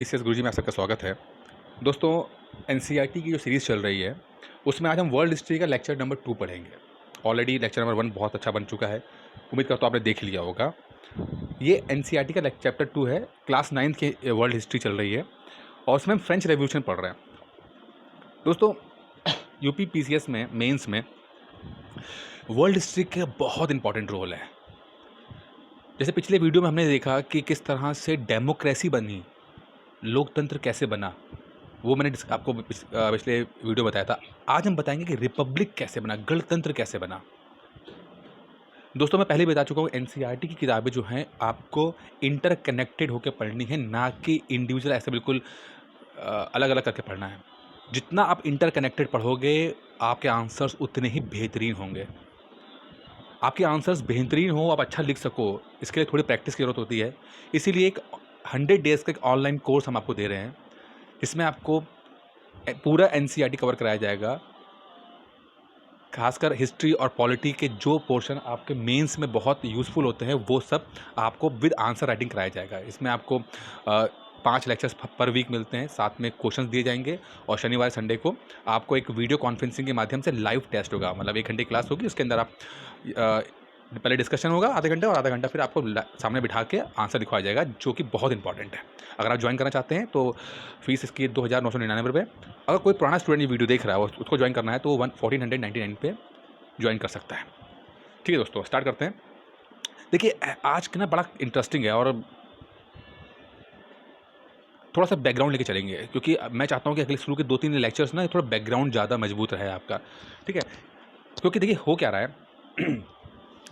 S गुरुजी में आप सबका स्वागत है। दोस्तों, एनसीईआरटी की जो सीरीज़ चल रही है, उसमें आज हम वर्ल्ड हिस्ट्री का लेक्चर नंबर 2 पढ़ेंगे। ऑलरेडी लेक्चर नंबर 1 बहुत अच्छा बन चुका है। उम्मीद करता हूँ आपने देख लिया होगा। ये एनसीईआरटी का चैप्टर 2 है, क्लास 9th की वर्ल्ड हिस्ट्री चल रही है और उसमें हम फ्रेंच रेवोल्यूशन पढ़ रहे हैं। दोस्तों, यूपी पीसीएस में मेंस में वर्ल्ड हिस्ट्री का बहुत इंपॉर्टेंट रोल है। जैसे पिछले वीडियो में हमने देखा कि किस तरह से डेमोक्रेसी बनी, लोकतंत्र कैसे बना, वो मैंने आपको पिछले वीडियो बताया था। आज हम बताएंगे कि रिपब्लिक कैसे बना, गणतंत्र कैसे बना। दोस्तों, मैं पहले ही बता चुका हूँ, एनसीईआरटी की किताबें जो हैं आपको इंटरकनेक्टेड होकर पढ़नी है, ना कि इंडिविजुअल ऐसे बिल्कुल अलग अलग करके पढ़ना है। जितना आप इंटरकनेक्टेड पढ़ोगे, आपके आंसर्स उतने ही बेहतरीन होंगे। आपके आंसर्स बेहतरीन हो, आप अच्छा लिख सको, इसके लिए थोड़ी प्रैक्टिस की ज़रूरत होती है। इसीलिए एक 100 डेज़ का एक ऑनलाइन कोर्स हम आपको दे रहे हैं, जिसमें आपको पूरा एनसीईआरटी कवर कराया जाएगा। खासकर हिस्ट्री और पॉलिटी के जो पोर्शन आपके मेंस में बहुत यूज़फुल होते हैं, वो सब आपको विद आंसर राइटिंग कराया जाएगा। इसमें आपको 5 लेक्चर्स पर वीक मिलते हैं, साथ में क्वेश्चंस दिए जाएंगे और शनिवार संडे को आपको एक वीडियो कॉन्फ्रेंसिंग के माध्यम से लाइव टेस्ट होगा। मतलब 1 घंटे क्लास होगी, उसके अंदर आप पहले डिस्कशन होगा आधे घंटे और आधा घंटा फिर आपको सामने बिठा के आंसर दिखवाया जाएगा, जो कि बहुत इंपॉर्टेंट है। अगर आप ज्वाइन करना चाहते हैं तो फीस इसकी 2,999 रुपये। अगर कोई पुराना स्टूडेंट ये वीडियो देख रहा है और उसको ज्वाइन करना है तो 1499 पे ज्वाइन कर सकता है। ठीक है दोस्तों, स्टार्ट करते हैं। देखिए, आज का ना बड़ा इंटरेस्टिंग है और थोड़ा सा बैकग्राउंड लेके चलेंगे, क्योंकि मैं चाहता हूँ कि अगले शुरू के 2-3 लेक्चर्स ना थोड़ा बैकग्राउंड ज़्यादा मजबूत रहे आपका। ठीक है, क्योंकि देखिए हो क्या रहा है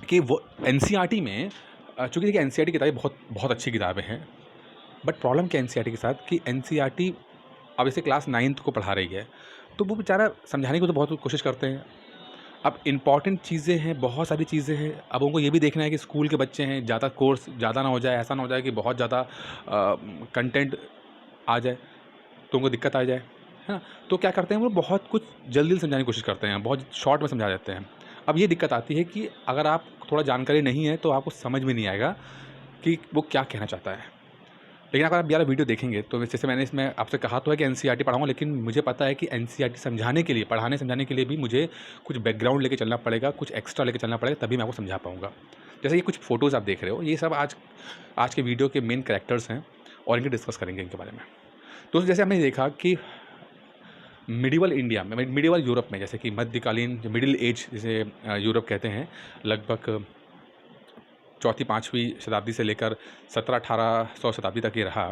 कि वो एनसीईआरटी में चूँकि देखिए एनसीईआरटी किताबें बहुत बहुत अच्छी किताबें हैं, बट प्रॉब्लम क्या है एनसीईआरटी के साथ कि एनसीईआरटी अब जैसे क्लास 9th को पढ़ा रही है, तो वो बेचारा समझाने की तो बहुत कोशिश करते हैं। अब इम्पॉर्टेंट चीज़ें हैं, बहुत सारी चीज़ें हैं। अब उनको ये भी देखना है कि स्कूल के बच्चे हैं, ज़्यादा कोर्स ज़्यादा ना हो जाए, ऐसा ना हो जाए कि बहुत ज़्यादा कंटेंट आ जाए तो उनको दिक्कत आ जाए, है ना? तो क्या करते हैं वो बहुत कुछ जल्दी समझाने की कोशिश करते हैं, बहुत शॉर्ट में समझा देते हैं। अब ये दिक्कत आती है कि अगर आप थोड़ा जानकारी नहीं है तो आपको समझ में नहीं आएगा कि वो क्या कहना चाहता है। लेकिन अगर आप मेरा वीडियो देखेंगे तो जैसे मैंने इसमें आपसे कहा तो है कि एनसीईआरटी पढ़ाऊँगा, लेकिन मुझे पता है कि एनसीईआरटी समझाने के लिए, पढ़ाने समझाने के लिए भी मुझे कुछ बैकग्राउंड लेके चलना पड़ेगा, कुछ एक्स्ट्रा लेके चलना पड़ेगा, तभी मैं आपको समझा पाऊँगा। जैसे ये कुछ फ़ोटोज़ आप देख रहे हो, ये सब आज आज के वीडियो के मेन कैरेक्टर्स हैं और इनके डिस्कस करेंगे इनके बारे में। तो जैसे हमने देखा कि मिडिवल इंडिया में, मिडिवल यूरोप में, जैसे कि मध्यकालीन जो मिडिल एज जिसे यूरोप कहते हैं, लगभग 4वीं-5वीं शताब्दी से लेकर 1700-1800 शताब्दी तक ये रहा।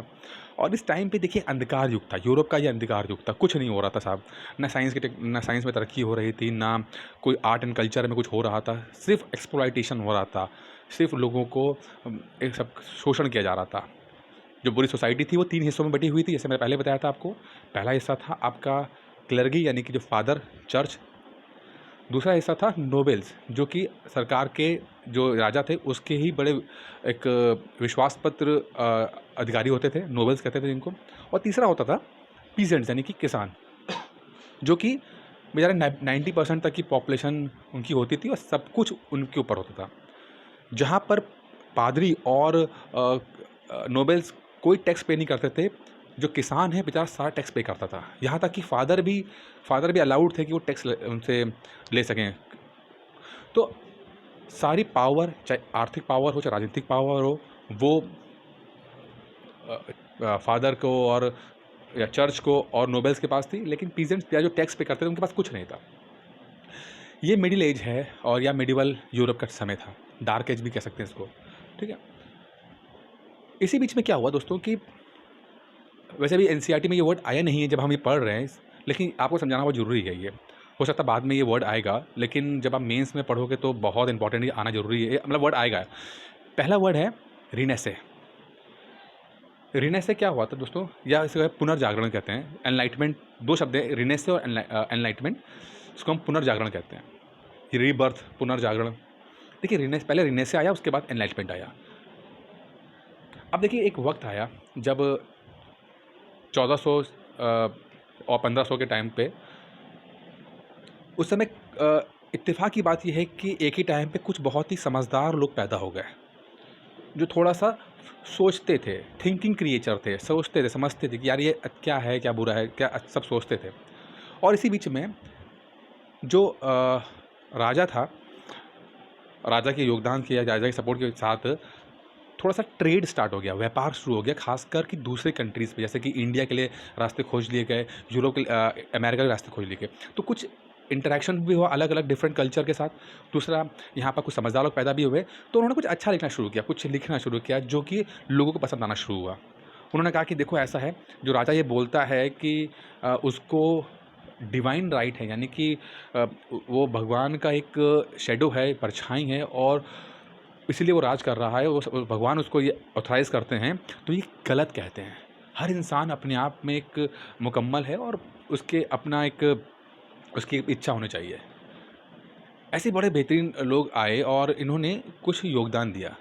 और इस टाइम पे देखिए अंधकार युग था, यूरोप का ये अंधकार युग था। कुछ नहीं हो रहा था साहब, ना साइंस में तरक्की हो रही थी, ना कोई आर्ट एंड कल्चर में कुछ हो रहा था, सिर्फ एक्सप्लॉयटेशन हो रहा था, सिर्फ लोगों को एक सब शोषण किया जा रहा था। जो बुरी सोसाइटी थी वो 3 हिस्सों में बटी हुई थी, जैसे मैंने पहले बताया था आपको। पहला हिस्सा था आपका क्लर्गी, यानी कि जो फादर चर्च। दूसरा हिस्सा था नोबेल्स, जो कि सरकार के जो राजा थे उसके ही बड़े एक विश्वास पत्र अधिकारी होते थे, नोबेल्स कहते थे जिनको। और तीसरा होता था पीजेंट्स, यानी कि किसान, जो कि बेचारे 90% तक की पॉपुलेशन उनकी होती थी और सब कुछ उनके ऊपर होता था। जहाँ पर पादरी और नोबेल्स कोई टैक्स पे नहीं करते थे, जो किसान है बेचारा सारा टैक्स पे करता था। यहाँ तक कि फादर भी अलाउड थे कि वो टैक्स उनसे ले सकें। तो सारी पावर, चाहे आर्थिक पावर हो चाहे राजनीतिक पावर हो, वो फादर को और या चर्च को और नोबेल्स के पास थी, लेकिन पीजेंट्स या जो टैक्स पे करते थे उनके पास कुछ नहीं था। ये मिडिल एज है और या मिडिवल यूरोप का समय था, डार्क एज भी कह सकते हैं इसको। ठीक है, इसी बीच में क्या हुआ दोस्तों कि वैसे भी एनसीईआरटी में ये वर्ड आया नहीं है जब हम ये पढ़ रहे हैं, लेकिन आपको समझाना बहुत ज़रूरी है ये। हो सकता है बाद में ये वर्ड आएगा, लेकिन जब आप मेंस में पढ़ोगे तो बहुत इंपॉर्टेंट ये आना ज़रूरी है, मतलब वर्ड आएगा। पहला वर्ड है रिनेसे। रिनेसे क्या हुआ था दोस्तों, या इसे पुनर्जागरण कहते हैं। एनलाइटमेंट, दो शब्द है, रिनेसे और एनलाइटमेंट। इसको हम पुनर्जागरण कहते हैं, रीबर्थ, पुनर्जागरण। देखिए पहले रिनेसे आया, उसके बाद एनलाइटमेंट आया। अब देखिए एक वक्त आया जब 1400 और 1500 के टाइम पे, उस समय इत्तेफाक की बात यह है कि एक ही टाइम पे कुछ बहुत ही समझदार लोग पैदा हो गए, जो थोड़ा सा सोचते थे, थिंकिंग क्रिएचर थे, सोचते थे, समझते थे कि यार ये क्या है, क्या बुरा है, क्या सब सोचते थे। और इसी बीच में जो राजा था, राजा के योगदान के या राजा के सपोर्ट के साथ थोड़ा-सा ट्रेड स्टार्ट हो गया, व्यापार शुरू हो गया, ख़ासकर कि दूसरे कंट्रीज़ पे, जैसे कि इंडिया के लिए रास्ते खोज लिए गए, यूरोप के अमेरिका के रास्ते खोज लिए गए। तो कुछ इंटरैक्शन भी हुआ अलग-अलग डिफरेंट कल्चर के साथ। दूसरा, यहाँ पर कुछ समझदार लोग पैदा भी हुए, तो उन्होंने कुछ अच्छा लिखना शुरू किया, कुछ लिखना शुरू किया, जो कि लोगों को पसंद आना शुरू हुआ। उन्होंने कहा कि देखो ऐसा है, जो राजा ये बोलता है कि उसको डिवाइन राइट है, यानी कि वो भगवान का एक शैडो है, परछाई है और इसीलिए वो राज कर रहा है, वो भगवान उसको ये ऑथराइज़ करते हैं, तो ये गलत कहते हैं। हर इंसान अपने आप में एक मुकम्मल है और उसके अपना एक उसकी इच्छा होनी चाहिए। ऐसे बड़े बेहतरीन लोग आए और इन्होंने कुछ योगदान दिया।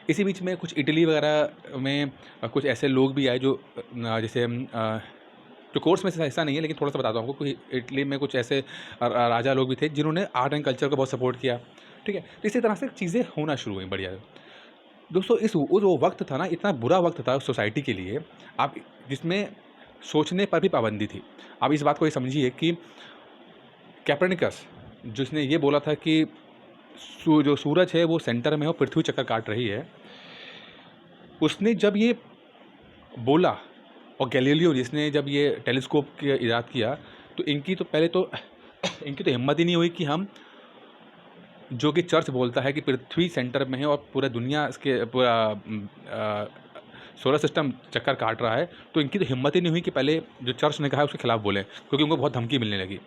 इसी बीच में कुछ इटली वगैरह में कुछ ऐसे लोग भी आए जो जैसे जो कोर्स में से हिस्सा नहीं है, लेकिन थोड़ा-सा बताता हूँ आपको। कोई इटली में कुछ ऐसे राजा लोग भी थे जिन्होंने आर्ट एंड कल्चर को बहुत सपोर्ट किया, ठीक है? तो इसी तरह से चीज़ें होना शुरू हुई बढ़िया। दोस्तों इस वो वक़्त था ना, इतना बुरा वक़्त था सोसाइटी के लिए, आप जिसमें सोचने पर भी पाबंदी थी। आप इस बात को ये समझिए कि कोpernicus जिसने ये बोला था कि जो सूरज है वो सेंटर में है और पृथ्वी चक्कर काट रही है, उसने जब ये बोला और गैलीलियो जिसने जब ये टेलीस्कोप की इजाद किया, तो इनकी तो पहले तो इनकी तो हिम्मत ही नहीं हुई कि हम, जो कि चर्च बोलता है कि पृथ्वी सेंटर में है और पूरा दुनिया इसके पूरा सोलर सिस्टम चक्कर काट रहा है, तो इनकी तो हिम्मत ही नहीं हुई कि पहले जो चर्च ने कहा है उसके खिलाफ बोलें, क्योंकि उनको बहुत धमकी मिलने लगी।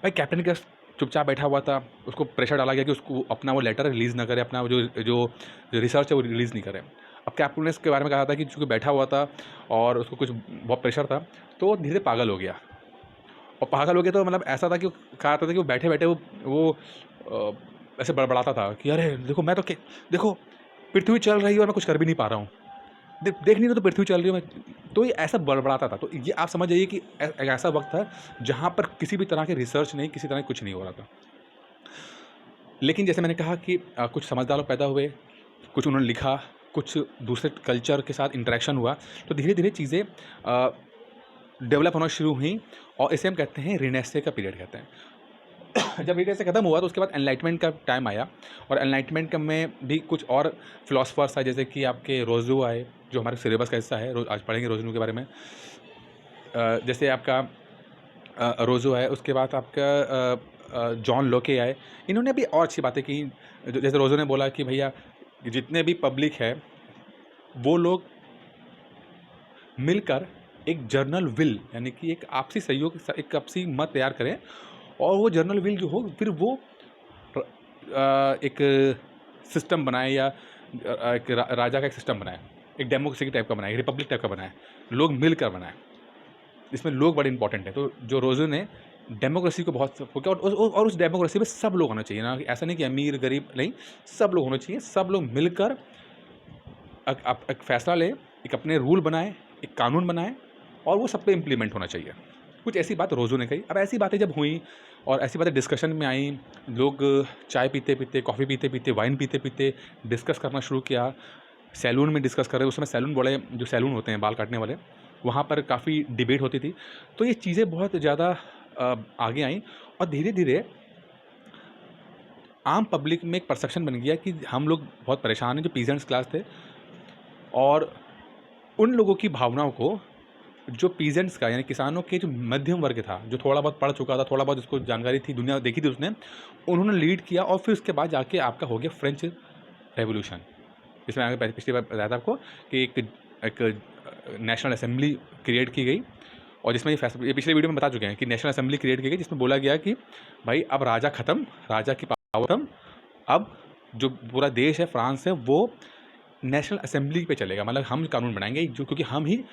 भाई कोpernicus चुपचाप बैठा हुआ था, उसको प्रेशर डाला गया कि उसको अपना वो लेटर रिलीज़ ना करे, अपना वो जो रिसर्च है वो रिलीज़ नहीं करे। अब कोpernicus के बारे में कहा था कि चूँकि बैठा हुआ था और उसको कुछ बहुत प्रेशर था, तो वो धीरे-धीरे पागल हो गया। और पागल हो गया तो मतलब ऐसा था कि कहा था कि वो बैठे-बैठे वो ऐसे बड़बड़ाता था कि अरे देखो मैं तो देखो पृथ्वी चल रही है और मैं कुछ कर भी नहीं पा रहा हूँ। देख नहीं रहे तो पृथ्वी चल रही है, मैं तो ये ऐसा बड़बड़ाता था। तो ये आप समझ जाइए कि एक ऐसा वक़्त था जहाँ पर किसी भी तरह की रिसर्च नहीं, किसी तरह कुछ नहीं हो रहा था। लेकिन जैसे मैंने कहा कि कुछ समझदार लोग पैदा हुए, कुछ उन्होंने लिखा, कुछ दूसरे कल्चर के साथ इंटरेक्शन हुआ, तो धीरे-धीरे चीज़ें डेवलप होना शुरू हुई और इसे हम कहते हैं रेनेसां का पीरियड कहते हैं। जब रेनेसां खत्म हुआ तो उसके बाद एनलाइटमेंट का टाइम आया और एनलाइटमेंट में भी कुछ और फिलोसफर्स आए, जैसे कि आपके रोज़ो आए, जो हमारे सिलेबस का हिस्सा है। आज पढ़ेंगे रोज़ो के बारे में। जैसे आपका रोज़ो है, उसके बाद आपका जॉन लोके आए। इन्होंने भी और अच्छी बातें की, जैसे रोज़ो ने बोला कि भैया जितने भी पब्लिक है वो लोग मिलकर एक जर्नल विल, यानी कि एक आपसी सहयोग, एक आपसी मत तैयार करें और वो जर्नल विल जो हो फिर वो एक सिस्टम बनाए या एक राजा का एक सिस्टम बनाए, एक डेमोक्रेसी टाइप का बनाए, रिपब्लिक टाइप का बनाए, लोग मिलकर बनाए। इसमें लोग बड़े इंपॉर्टेंट हैं। तो जो रोज़ो ने डेमोक्रेसी को बहुत सपोर्ट किया और उस डेमोक्रेसी में सब लोग होना चाहिए, ना ऐसा नहीं कि अमीर गरीब नहीं, सब लोग होने चाहिए। सब लोग मिलकर एक फ़ैसला लें, एक अपने रूल बनाएँ, एक कानून बनाएँ और वो सब पे इम्प्लीमेंट होना चाहिए। कुछ ऐसी बात रोज़ो ने कही। अब ऐसी बातें जब हुई और ऐसी बातें डिस्कशन में आई, लोग चाय पीते-पीते, कॉफ़ी पीते-पीते, वाइन पीते-पीते डिस्कस करना शुरू किया। सैलून में डिस्कस कर रहे, उस समय सैलून बड़े, जो सैलून होते हैं बाल काटने वाले, वहाँ पर काफ़ी डिबेट होती थी। तो ये चीज़ें बहुत ज़्यादा आगे आईं और धीरे-धीरे आम पब्लिक में एक परसेप्शन बन गया कि हम लोग बहुत परेशान हैं, जो पीजेंट्स क्लास थे, और उन लोगों की भावनाओं को, जो पीजेंट्स का यानी किसानों के जो मध्यम वर्ग था, जो थोड़ा बहुत पढ़ चुका था, थोड़ा बहुत उसको जानकारी थी, दुनिया देखी थी उसने, उन्होंने लीड किया और फिर उसके बाद जाके आपका हो गया फ्रेंच रेवोल्यूशन। जिसमें आगे पिछली बार बताया था आपको कि एक नेशनल असेंबली क्रिएट की गई और जिसमें ये पिछले वीडियो में बता चुके हैं कि नेशनल असेंबली क्रिएट की गई, जिसमें बोला गया कि भाई अब राजा ख़त्म, राजा की पावर ख़त्म, अब जो पूरा देश है, फ्रांस है, वो नेशनल असेंबली पे चलेगा। मतलब हम कानून बनाएंगे, जो क्योंकि हम ही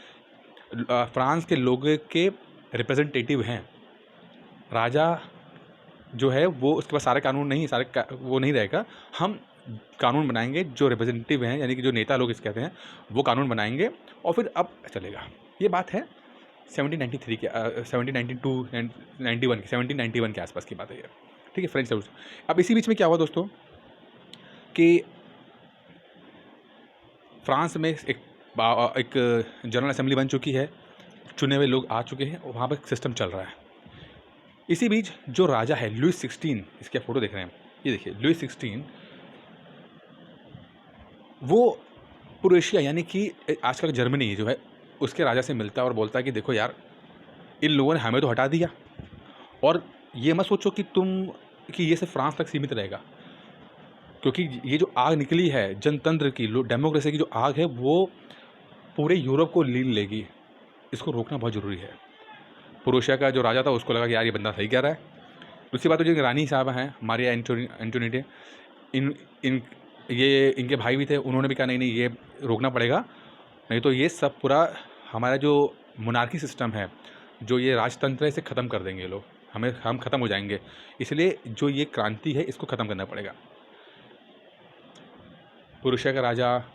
फ्रांस के लोगों के रिप्रेजेंटेटिव हैं। राजा जो है वो, उसके पास सारे कानून नहीं, वो नहीं रहेगा। हम कानून बनाएंगे, जो रिप्रेजेंटेटिव हैं यानी कि जो नेता लोग इस कहते हैं, वो कानून बनाएंगे और फिर अब चलेगा। ये बात है 1792 के 1791 के आसपास की बात है ये, ठीक है, फ्रेंच रेवोल्यूशन। अब इसी बीच में क्या हुआ दोस्तों कि फ्रांस में एक जनरल असेंबली बन चुकी है, चुने हुए लोग आ चुके हैं और वहाँ पर सिस्टम चल रहा है। इसी बीच जो राजा है लुईस 16, इसकी आप फोटो देख रहे हैं, ये देखिए लुईस 16, वो क्रोएशिया यानी कि आजकल जर्मनी जो है उसके राजा से मिलता है और बोलता है कि देखो यार, इन लोगों ने हमें तो हटा दिया, और ये मत सोचो कि ये सिर्फ फ्रांस तक सीमित रहेगा, क्योंकि ये जो आग निकली है जनतंत्र की, डेमोक्रेसी की जो आग है, वो पूरे यूरोप को लील लेगी। इसको रोकना बहुत ज़रूरी है। क्रोएशिया का जो राजा था उसको लगा कि यार ये बंदा सही कह रहा है। दूसरी बात तो जो रानी साहब हैं मारिया एंटोनिएटा, इनके भाई भी थे, उन्होंने भी कहा नहीं ये रोकना पड़ेगा, नहीं तो ये सब पूरा हमारा जो मोनार्की सिस्टम है, जो ये राजतंत्र है, इसे ख़त्म कर देंगे ये लोग, हम ख़त्म हो जाएंगे, इसलिए जो ये क्रांति है इसको ख़त्म करना पड़ेगा। क्रोएशिया का राजा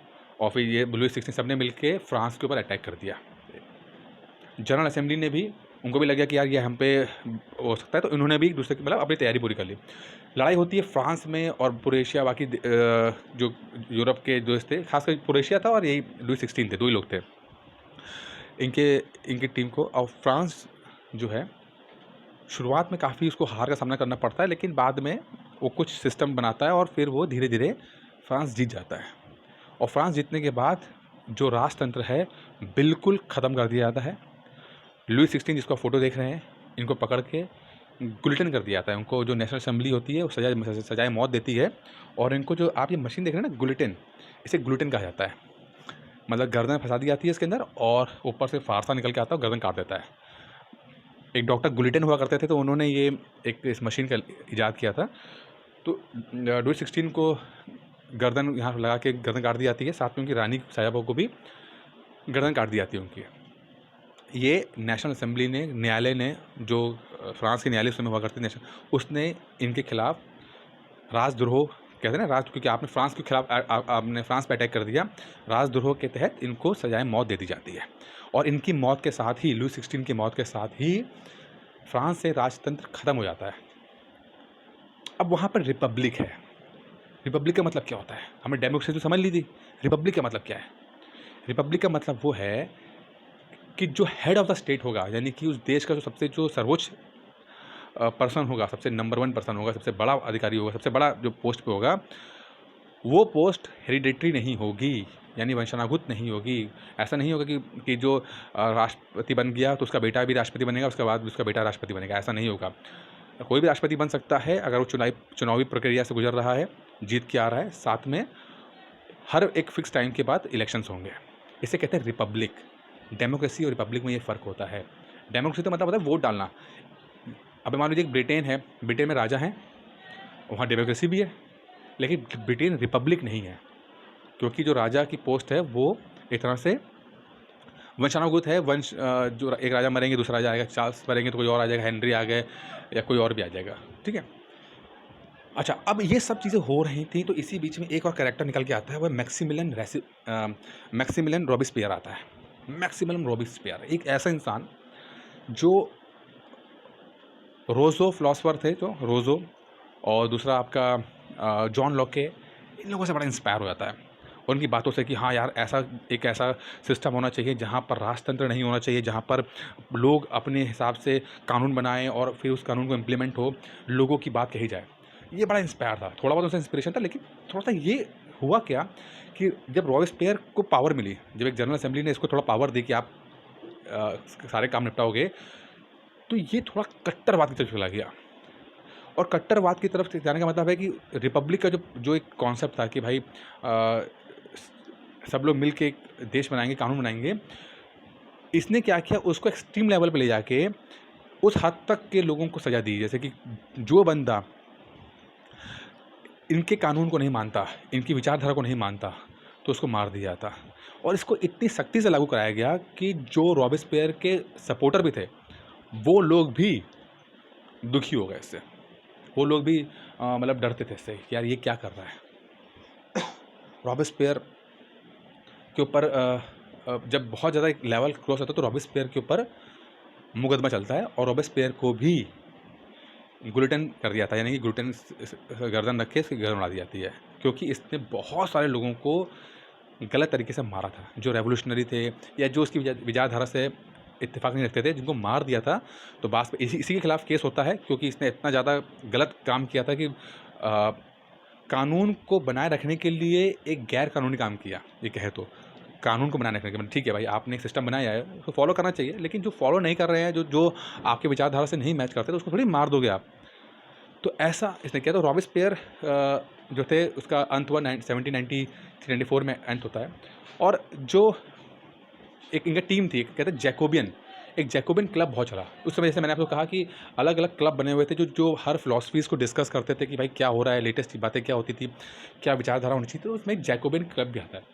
और फिर ये लुईस 16 सब ने मिलकर फ्रांस के ऊपर अटैक कर दिया। जनरल असेंबली ने भी, उनको भी लगा कि यार ये हम पे हो सकता है, तो इन्होंने भी एक दूसरे की अपनी तैयारी पूरी कर ली। लड़ाई होती है फ्रांस में और क्रोएशिया, बाकी जो यूरोप के दोस्त थे, खासकर क्रोएशिया था और यही लुईस 16 थे, 2 ही लोग थे इनकी टीम को। और फ्रांस जो है शुरुआत में काफ़ी उसको हार का सामना करना पड़ता है, लेकिन बाद में वो कुछ सिस्टम बनाता है और फिर वो धीरे धीरे फ्रांस जीत जाता है। और फ्रांस जीतने के बाद जो राजतंत्र है बिल्कुल ख़त्म कर दिया जाता है। लुईस 16 जिसको फ़ोटो देख रहे हैं, इनको पकड़ के गुलिटन कर दिया जाता है। उनको जो नेशनल असेंबली होती है वो सजाए मौत देती है, और इनको जो आप ये मशीन देख रहे हैं ना गुलिटन, इसे गुलिटन कहा जाता है। मतलब गर्दन फंसा दी जाती है इसके अंदर और ऊपर से फारसा निकल के आता है और गर्दन काट देता है। एक डॉक्टर गुलिटन हुआ करते थे, तो उन्होंने ये इस मशीन का ईजाद किया था। तो लुईस 16 को गर्दन यहाँ लगा के गर्दन काट दी जाती है, साथ में उनकी रानी साहिबा को भी गर्दन काट दी जाती है उनकी। ये नेशनल असेंबली ने, न्यायालय ने, जो फ्रांस के न्यायालय उस समय हुआ करते उसने इनके खिलाफ राजद्रोह कहते हैं ना, क्योंकि आपने फ्रांस के खिलाफ आपने फ्रांस पर अटैक कर दिया, राजद्रोह के तहत इनको सजाए मौत दे दी जाती है। और इनकी मौत के साथ ही, लुईस 16 की मौत के साथ ही फ्रांस से राजतंत्र ख़त्म हो जाता है। अब वहाँ पर रिपब्लिक है। रिपब्लिक का मतलब क्या होता है? हमने डेमोक्रेसी तो समझ ली थी, रिपब्लिक का मतलब क्या है? रिपब्लिक का मतलब वो है कि जो हेड ऑफ द स्टेट होगा, यानी कि उस देश का जो सर्वोच्च पर्सन होगा, सबसे नंबर 1 पर्सन होगा, सबसे बड़ा अधिकारी होगा, सबसे बड़ा जो पोस्ट पे होगा, वो पोस्ट हेरिडेटरी नहीं होगी, यानी वंशानुगत नहीं होगी। ऐसा नहीं होगा कि जो राष्ट्रपति बन गया तो उसका बेटा भी राष्ट्रपति बनेगा, उसके बाद उसका बेटा राष्ट्रपति बनेगा, ऐसा नहीं होगा। कोई भी राष्ट्रपति बन सकता है अगर वो चुनावी प्रक्रिया से गुजर रहा है, जीत के आ रहा है, साथ में हर एक फिक्स टाइम के बाद इलेक्शंस होंगे। इसे कहते हैं रिपब्लिक। डेमोक्रेसी और रिपब्लिक में ये फ़र्क होता है। डेमोक्रेसी तो मतलब होता है वोट डालना। अब मान लीजिए ब्रिटेन है, ब्रिटेन में राजा हैं, वहाँ डेमोक्रेसी भी है, लेकिन ब्रिटेन रिपब्लिक नहीं है, क्योंकि जो राजा की पोस्ट है वो एक तरह से वंशानुगत है। जो एक राजा मरेंगे दूसरा राजा आएगा, चार्ल्स मरेंगे तो कोई और आ जाएगा, हेनरी आ गए या कोई और भी आ जाएगा, ठीक है। अच्छा, अब ये सब चीज़ें हो रही थी, तो इसी बीच में एक और कैरेक्टर निकल के आता है, वह मैक्सिमिलियन रॉबिस्पियर आता है। मैक्सिमिलियन रॉबिस्पियर एक ऐसा इंसान जो रोज़ो फिलॉसफर थे, जो रोज़ो, और दूसरा आपका जॉन लॉके, इन लोगों से बड़ा इंस्पायर हो जाता है उनकी बातों से कि हाँ यार, ऐसा सिस्टम होना चाहिए जहाँ पर राजतंत्र नहीं होना चाहिए, जहाँ पर लोग अपने हिसाब से कानून बनाएं और फिर उस कानून को इम्प्लीमेंट हो, लोगों की बात कही जाए। ये बड़ा इंस्पायर था, थोड़ा बहुत उनसे इंस्पिरेशन था, लेकिन थोड़ा सा ये हुआ क्या कि जब रॉबिस्पियर को पावर मिली, जब एक जनरल असेंबली ने इसको थोड़ा पावर दी कि आप सारे काम निपटाओगे, तो ये थोड़ा कट्टरवाद की तरफ चला गया। और कट्टरवाद की तरफ जाने का मतलब है कि रिपब्लिक का जो एक कॉन्सेप्ट था कि भाई सब लोग मिल के एक देश बनाएंगे, कानून बनाएंगे, इसने क्या किया, उसको एक्सट्रीम लेवल पे ले जाके उस हद तक के लोगों को सज़ा दी, जैसे कि जो बंदा इनके कानून को नहीं मानता, इनकी विचारधारा को नहीं मानता, तो उसको मार दिया जाता। और इसको इतनी सख्ती से लागू कराया गया कि जो रॉबिस्पियर के सपोर्टर भी थे, वो लोग भी दुखी हो गए इससे। वो लोग भी मतलब डरते थे इससे कि यार ये क्या कर रहा है। रॉबिस्पियर के ऊपर जब बहुत ज़्यादा एक लेवल क्रॉस होता है तो रॉबिस्पियर के ऊपर मुकदमा चलता है और रॉबिस्पियर को भी गुलिटन कर दिया था, यानी कि गुलिटन गर्दन रख के इसकी गर्दन उड़ा दी जाती है, क्योंकि इसने बहुत सारे लोगों को गलत तरीके से मारा था, जो रेवोल्यूशनरी थे या जो उसकी विचारधारा से इत्तेफाक नहीं रखते थे, जिनको मार दिया था। तो बात इसी के खिलाफ केस होता है, क्योंकि इसने इतना ज़्यादा गलत काम किया था कि कानून को बनाए रखने के लिए एक गैर कानूनी काम किया। ये कहे तो कानून को बनाए रखने के, मतलब ठीक है भाई, आपने एक सिस्टम बनाया है तो फॉलो करना चाहिए, लेकिन जो फॉलो नहीं कर रहे हैं, जो जो आपके विचारधारा से नहीं मैच करते, तो उसको थोड़ी मार दोगे आप। तो ऐसा इसने किया। तो रॉबेस्पियर जो थे, उसका अंत हुआ 1793-94 में अंत होता है। और जो एक इनका टीम थी, कहते हैं जैकोबियन, एक जैकोबियन क्लब बहुत चला उस समय। जैसे मैंने आपको कहा कि अलग अलग क्लब बने हुए थे जो जो हर फिलॉसफीज़ को डिस्कस करते थे कि भाई क्या हो रहा है, लेटेस्ट बातें क्या होती थी, क्या विचारधारा होनी चाहिए। तो उसमें एक जैकोबियन क्लब भी आता है।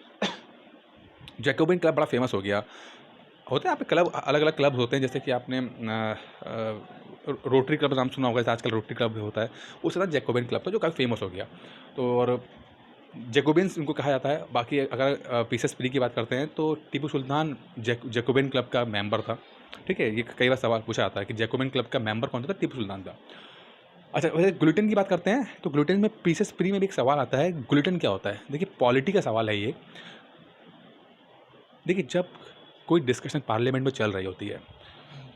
जैकोबियन क्लब बड़ा फेमस हो गया। होते हैं आप क्लब, अलग अलग क्लब होते हैं, जैसे कि आपने रोटरी क्लब नाम सुना होगा, जैसे आजकल रोटरी क्लब होता है, उस तरह जैकोबियन क्लब था जो काफ़ी फेमस हो गया। तो और जैकोबियंस इनको कहा जाता है। बाकी अगर पीसेस फ्री की बात करते हैं तो टीपू सुल्तान जैकोबियन क्लब का मेंबर था। ठीक है, ये कई बार सवाल पूछा जाता है कि जैकोबियन क्लब का मेंबर कौन था? टीपू सुल्तान था। अच्छा, वैसे ग्लूटेन की बात करते हैं तो ग्लूटेन में पीसेस फ्री में भी एक सवाल आता है, ग्लूटेन क्या होता है? देखिए, पॉलिटी का सवाल है ये। देखिए, जब कोई डिस्कशन पार्लियामेंट में चल रही होती है,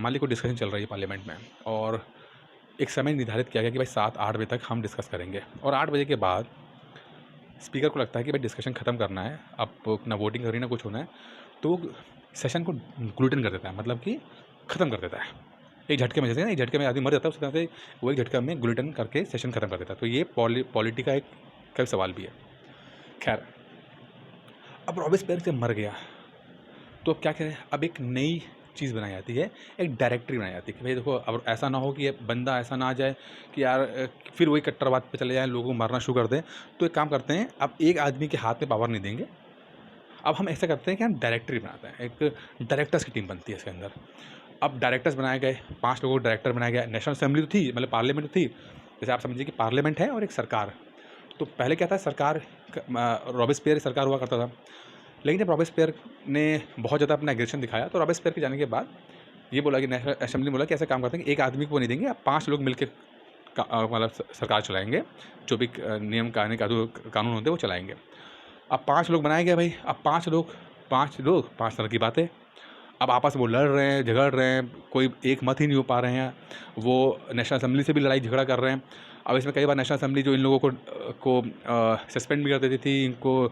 मान ली कोई डिस्कशन चल रही है पार्लियामेंट में, और एक समय निर्धारित किया गया कि भाई 7-8 बजे तक हम डिस्कस करेंगे, और 8 बजे के बाद स्पीकर को लगता है कि भाई डिस्कशन ख़त्म करना है, अब ना वोटिंग करनी ना कुछ होना है, तो वो सेशन को ग्लूटेन कर देता है, मतलब कि ख़त्म कर देता है एक झटके में। जैसे ना एक झटके में आदमी मर जाता है, उस तरह से वो एक झटके में ग्लूटेन करके सेशन ख़त्म कर देता है। तो ये पॉलिटी का एक सवाल भी है। खैर, अब रॉबेस्पियर जब मर गया तो अब क्या करें? अब एक नई चीज़ बनाई जाती है, एक डायरेक्टरी बनाई जाती है कि भाई देखो, अब ऐसा ना हो कि ये बंदा ऐसा ना आ जाए कि यार फिर वही कट्टरवाद पे चले जाएँ, लोगों को मारना शुरू कर दें। तो एक काम करते हैं, अब एक आदमी के हाथ में पावर नहीं देंगे, अब हम ऐसा करते हैं कि हम डायरेक्टरी बनाते हैं, एक डायरेक्टर्स की टीम बनती है इसके अंदर। अब डायरेक्टर्स बनाए गए, 5 लोगों को डायरेक्टर बनाया गया। नेशनल असेंबली तो थी, मतलब पार्लियामेंट तो थी। जैसे आप समझिए कि पार्लियामेंट है और एक सरकार। तो पहले क्या था, सरकार रॉबेस्पियर सरकार हुआ करता था। लेकिन जब रॉबेस्पियर ने बहुत ज़्यादा अपना एग्रेशन दिखाया, तो रॉबेस्पियर के जाने के बाद ये बोला कि नेशनल असेंबली बोला कि ऐसा काम करते हैं कि एक आदमी को नहीं देंगे, अब 5 लोग मिलकर मतलब सरकार चलाएंगे, जो भी नियम कानून होते हैं वो चलाएंगे। अब 5 लोग बनाए गए भाई। अब 5 लोग 5 तरह की बातें, अब आपस में वो लड़ रहे हैं, झगड़ रहे हैं, कोई एक मत ही नहीं हो पा रहे हैं। वो नेशनल असेंबली से भी लड़ाई झगड़ा कर रहे हैं। अब इसमें कई बार नेशनल असेंबली जो इन लोगों को सस्पेंड भी कर देती थी, इनको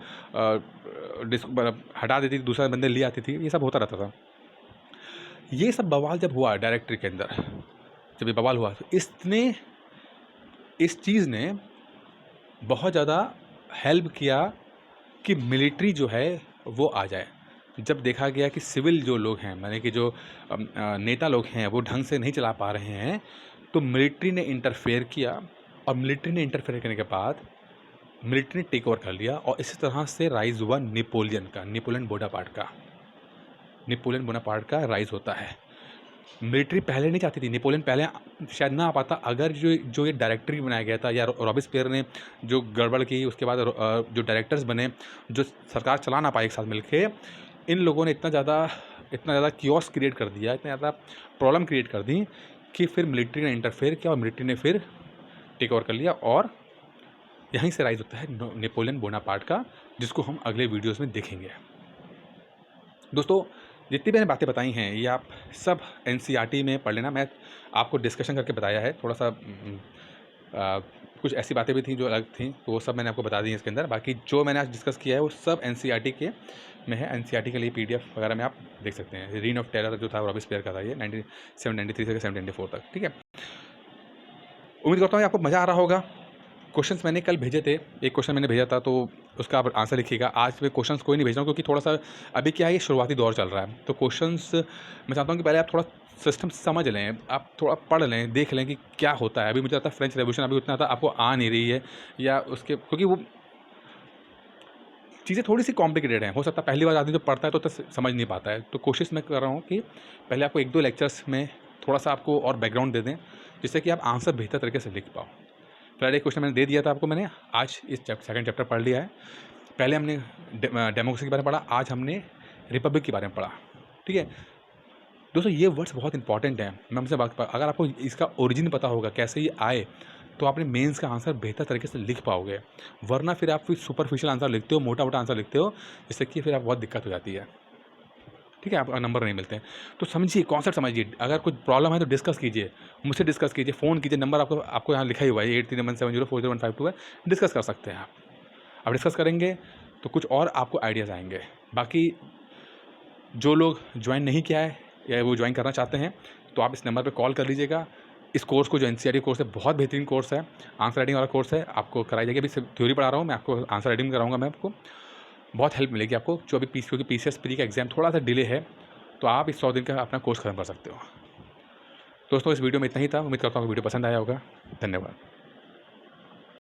मतलब हटा देती थी, दूसरा बंदे ले आती थी, ये सब होता रहता था। ये सब बवाल जब हुआ डायरेक्टरी के अंदर, जब ये बवाल हुआ, तो इस चीज़ ने बहुत ज़्यादा हेल्प किया कि मिलिट्री जो है वो आ जाए। जब देखा गया कि सिविल जो लोग हैं, माने कि जो नेता लोग हैं, वो ढंग से नहीं चला पा रहे हैं, तो मिलिट्री ने इंटरफेयर किया, और मिलिट्री ने इंटरफेयर करने के बाद मिलिट्री ने टेक ओवर कर लिया, और इसी तरह से राइज़ हुआ नेपोलियन बोनापार्ट का राइज़ होता है। मिलिट्री पहले नहीं चाहती थी, नेपोलियन पहले शायद ना आ पाता, अगर जो ये डायरेक्टरी बनाया गया था, या रॉबेस्पियर ने जो गड़बड़ की, उसके बाद जो डायरेक्टर्स बने, जो सरकार चला ना पाए एक साथ मिलके, इन लोगों ने इतना ज़्यादा कियोस क्रिएट कर दिया, इतना ज़्यादा प्रॉब्लम क्रिएट कर दी कि फिर मिलिट्री ने इंटरफेयर किया, और मिलिट्री ने फिर टेक ओवर कर लिया, और यहीं से राइज होता है नेपोलियन बोनापार्ट का, जिसको हम अगले वीडियोज़ में देखेंगे। दोस्तों, जितनी भी मैंने बातें बताई हैं, ये आप सब एनसीईआरटी में पढ़ लेना। मैं आपको डिस्कशन करके बताया है, थोड़ा सा कुछ ऐसी बातें भी थी जो अलग थी, तो वो सब मैंने आपको बता दी है इसके अंदर। बाकी जो मैंने आज डिस्कस किया है वो सब एनसीईआरटी के में है। एनसीईआरटी के लिए पीडीएफ वगैरह में आप देख सकते हैं। रीन ऑफ टेरर जो था रॉबेस्पियर का था, ये 1793 से 1794 तक। ठीक है, उम्मीद करता हूँ आपको मज़ा आ रहा होगा। क्वेश्चंस मैंने कल भेजे थे, एक क्वेश्चन मैंने भेजा था, तो उसका आप आंसर लिखिएगा। आज मैं क्वेश्चंस कोई नहीं भेज रहा हूँ, क्योंकि थोड़ा सा अभी क्या है, ये शुरुआती दौर चल रहा है, तो क्वेश्चंस मैं चाहता हूँ कि पहले आप थोड़ा सिस्टम समझ लें, आप थोड़ा पढ़ लें, देख लें कि क्या होता है। अभी मुझे लगता है फ्रेंच रेवोल्यूशन अभी उतना आपको आ नहीं रही है, या उसके क्योंकि वो चीज़ें थोड़ी सी कॉम्प्लिकेटेड हैं। हो सकता है पहली बार आदमी जो पढ़ता है तो समझ नहीं पाता है, तो कोशिश मैं कर रहा हूँ कि पहले आपको 1-2 लेक्चर्स में थोड़ा सा आपको और बैकग्राउंड दे दें, जिससे कि आप आंसर बेहतर तरीके से लिख पाओ। पहले एक क्वेश्चन मैंने दे दिया था आपको, मैंने आज इस सेकंड चैप्टर पढ़ लिया है। पहले हमने डेमोक्रेसी के बारे में पढ़ा, आज हमने रिपब्लिक के बारे में पढ़ा। ठीक है दोस्तों, ये वर्ड्स बहुत इंपॉर्टेंट हैं। मैं हमसे बात, अगर आपको इसका ओरिजिन पता होगा, कैसे ये आए, तो आपने मेंस का आंसर बेहतर तरीके से लिख पाओगे। वरना फिर आप सुपरफिशियल आंसर लिखते हो, मोटा-मोटा आंसर लिखते हो, जिससे कि फिर आप बहुत दिक्कत हो जाती है। ठीक है, आपको नंबर नहीं मिलते हैं। तो समझिए, कॉन्सेप्ट समझिए। अगर कुछ प्रॉब्लम है तो डिस्कस कीजिए, मुझसे डिस्कस कीजिए, फ़ोन कीजिए। नंबर आपको आपको यहाँ लिखा ही हुआ है, 8317040152 है, डिस्कस कर सकते हैं आप। अब डिस्कस करेंगे तो कुछ और आपको आइडियाज़ आएँगे। बाकी जो लोग ज्वाइन नहीं किया है या वो ज्वाइन करना चाहते हैं, तो आप इस नंबर पे कॉल कर लीजिएगा। इस कोर्स को, जो एनसीईआरटी कोर्स है, बहुत बेहतरीन कोर्स है, आंसर राइटिंग वाला कोर्स है, आपको कराई जाएगी। अभी सिर्फ थ्योरी पढ़ा रहा हूँ मैं, आपको आंसर राइटिंग कराऊँगा मैं आपको। बहुत हेल्प मिलेगी आपको, जो अभी क्योंकि पीसीएस प्री का एग्ज़ाम थोड़ा-सा डिले है, तो आप इस 100 दिन का अपना कोर्स खत्म कर सकते हो। दोस्तों, इस वीडियो में इतना ही था। उम्मीद करता हूँ वीडियो पसंद आया होगा। धन्यवाद।